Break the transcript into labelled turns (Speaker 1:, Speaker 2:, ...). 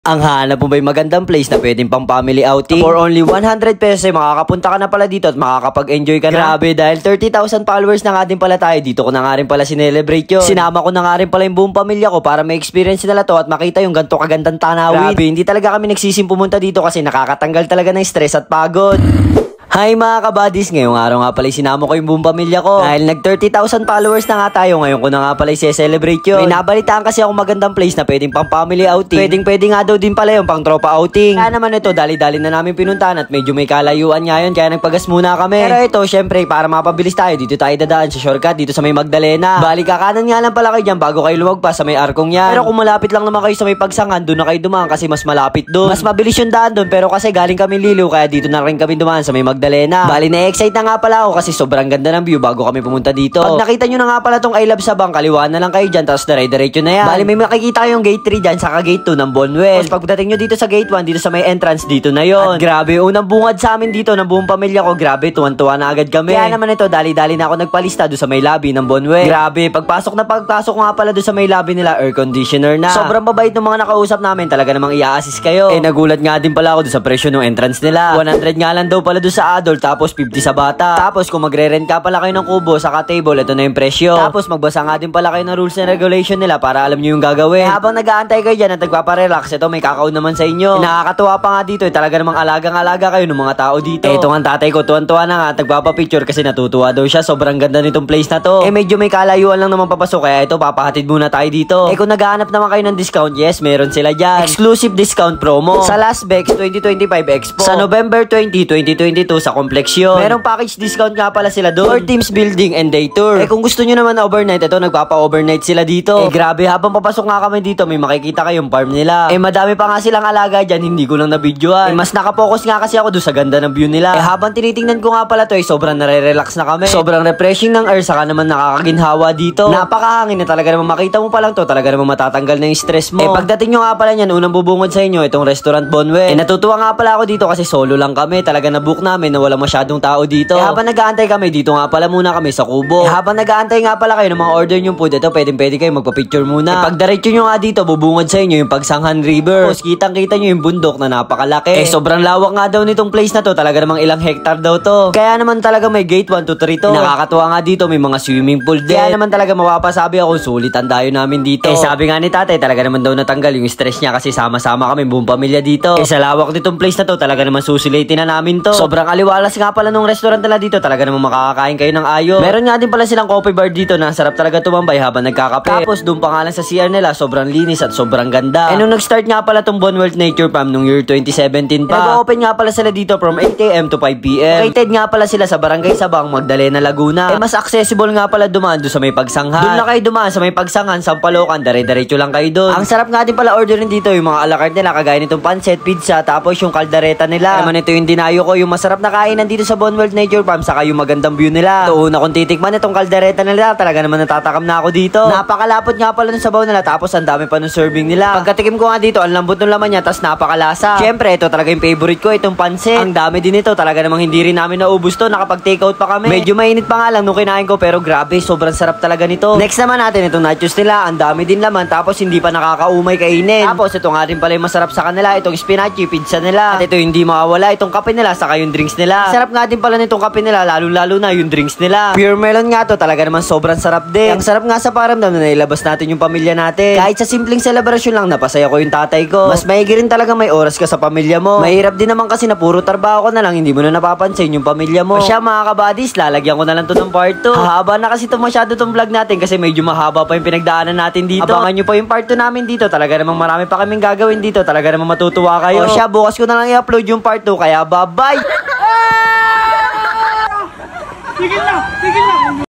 Speaker 1: Ang hanap mo ba'y magandang place na pwedeng pang family outing? For only 100 pesos ay makakapunta ka na pala dito at makakapag-enjoy ka na. Grabe, dahil 30,000 followers na nga din pala tayo, dito ko na nga rin pala sinelebrate yun. Sinama ko na nga rin pala yung buong pamilya ko para ma-experience nila to at makita yung ganito kagandang tanawin. Grabe, hindi talaga kami nagsisim pumunta dito kasi nakakatanggal talaga ng stress at pagod. Hi mga kabadis, ngayong araw nga pala sinama ko yung buong pamilya ko. Dahil nag 30,000 followers na nga tayo, ngayon ko na nga pala i-celebrate yun. May nabalitaan kasi ako magandang place na pwedeng pang family outing. Pwede nga daw din pala yung pang tropa outing. Kaya naman ito, dali-dali na namin pinuntahan at medyo may kalayuan nga yun, kaya nagpagas muna kami. Pero ito, syempre, para mapabilis tayo, dito tayo dadaan sa shortcut, dito sa may Magdalena. Bali, kakanan nga lang pala kayo dyan bago kayo lumagpas sa may arkong yan. Pero kung malapit lang naman kayo sa may Pagsangan, doon na kayo dumaan kasi mas malapit doon. Mas mabilis yung daan doon, pero kasi galing kami Liliw, kaya dito na rin kami dumaan sa may Magdalena. Bali, na-excite na nga pala ako kasi sobrang ganda ng view bago kami pumunta dito. Pag nakita nyo na nga pala tong I Love Sabang, kaliwaan na lang kayo dyan, tapos dire-diretso na yan. Bali, may makikita kayong gate 3 dyan, saka gate 2 ng Bonwell. Tapos pagdating nyo dito sa gate 1, dito sa may entrance, dito na yon. At grabe, unang bungad sa amin dito ng buong pamilya ko, grabe, tuwan-tuwa na agad kami. Kaya naman ito, dali-dali na ako nagpalista doon sa may lobby ng Bonwell. Grabe, pagpasok nga pala doon sa may lobby nila, air conditioner na. Sobrang babait ng mga nakausap namin, talaga namang i-assist kayo. Nagulat nga din pala ako doon sa presyo ng entrance nila. 100 nga lang daw pala doon sa adult, tapos 50 sa bata. Tapos kung magre-rent ka pala kayo ng kubo saka table, ito na yung presyo. Tapos magbasa nga din pala kayo ng rules and regulation nila para alam nyo yung gagawin. Habang nag-aantay kayo dyan at nagpaparelax, ito may kakaon naman sa inyo. Nakakatuwa pa nga dito, talaga namang alagang-alaga kayo ng mga tao dito. Ito nga tatay ko, tuwan-tuwa na nga at nagpapapicture kasi natutuwa daw siya. Sobrang ganda nitong place na to. Medyo may kalayuan lang naman papasok, kaya ito papahatid muna tayo dito. Kung naghahanap naman kayo ng discount, yes, meron sila dyan. Exclusive discount promo sa Las Vegas 2025 Expo. Sa November 20, 2022 sa Complexion. Merong package discount nga pala sila doon. For teams building and day tour. Kung gusto nyo naman na overnight, ito nagpapa-overnight sila dito. Grabe, habang papasok nga kami dito, may makikita kayong farm nila. Madami pa nga silang alaga dyan, hindi ko lang na-videoan. Mas nakapokus nga kasi ako doon sa ganda ng view nila. Habang tinitingnan ko nga pala to, sobrang nare-relax na kami. Sobrang refreshing ng air, saka naman nakakaginhawa dito. Napakahangin na talaga naman, makita mo pa lang to, talaga naman matatanggal na yung stress mo. Pagdating nyo nga pala nyan, unang bubungod sa inyo, itong restaurant Bonwell. Natutuwa nga pala ako dito kasi solo lang kami. Talaga na-book namin na wala masyadong tao dito. Habang nag-aantay kami, dito nga pala muna kami sa kubo. Habang nag-aantay nga pala kayo ng mga order nyong food, ito pwede kayo magpa-picture muna. Pagdiretso nyo nga dito, bubungod sa inyo yung Pagsanghan River. Tapos kitang-kita nyo yung bundok na napakalaki. Sobrang lawak nga daw nitong place na to, talaga namang ilang hektar daw to. Kaya naman talaga may gate 1 to 3 to. Nakakatuwa nga dito, may mga swimming pool din. Kaya naman talaga mapapasabi ako, sulit ang dayo namin dito. Sabi nga ni tatay, talaga naman daw natanggal yung stress niya kasi sama-sama kami buong pamilya dito. Sa lawak nitong place na to, talaga naman susulitin na namin to. Sobrang aliwalas nga pala nung restaurant nila dito, talaga naman makakakain kayo ng ayos. Meron nga din pala silang coffee bar dito na sarap talaga tumambay habang nagkakape. Tapos doon pa nga lang sa CR nila, sobrang linis at sobrang ganda. Nung nag-start nga pala tong Bonwell Nature Farm nung year 2017 pa. Nag-open nga pala sila dito from 8 AM to 5 PM. Located nga pala sila sa Barangay Sabang, Magdalena, Laguna. Mas accessible nga pala dumaan doon sa may Pagsanghan. Doon na kayo dumaan sa may Pagsanghan, Sampalocan, dire-diretso lang kayo doon. Ang sarap nga din pala orderin dito yung mga alacarte nila, kagaya nitong pancit, pizza, tapos yung kaldereta nila. Naman ito yung dinayo ko, yung masarap na kainan dito sa Bonwell Nature Farm, saka yung magandang view nila. Ito una kong titikman itong kaldereta nila, talaga naman natatakam na ako dito. Napakalapot nga pala ng sabaw nila, tapos ang dami pa ng serving nila. Pagkatikim ko nga dito, ang lambot ng laman niya, tapos napakalasa. Syempre, ito talaga yung favorite ko, itong pancit. Ang dami din ito, talaga namang hindi rin namin naubos to, nakapag-take out pa kami. Medyo mainit pa nga lang nung kinain ko, pero grabe, sobrang sarap talaga nito. Next naman natin, itong nachos nila, ang dami din laman, tapos hindi pa nakakaumay kainin. Tapos ito nga din pala yung masarap sa kanila, itong spinachy pizza nila. At ito hindi mawawala, itong kape nila, saka yung drinks nila. Sarap nga din pala nitong kape nila, lalo na yung drinks nila. Pure melon nga to, talaga naman sobrang sarap din. Ang sarap nga sa paramdam na nailabas natin yung pamilya natin. Kahit sa simpleng selebrasyon lang, napasaya ko yung tatay ko. Mas maigi rin talaga may oras ka sa pamilya mo. Mahirap din naman kasi na puro trabaho ka na lang, hindi mo na napapansin yung pamilya mo. O siya mga kabadis, lalagyan ko na lang to ng part 2. Hahaba na kasi to masyado tong vlog natin kasi medyo mahaba pa yung pinagdaanan natin dito. Abangan nyo pa yung part 2 namin dito. Talaga namang marami pa kaming gagawin dito. Talaga namang matutuwa kayo. O siya, bukas ko na lang i-upload yung part 2. Kaya bye-bye!
Speaker 2: Tigil na! Tigil na!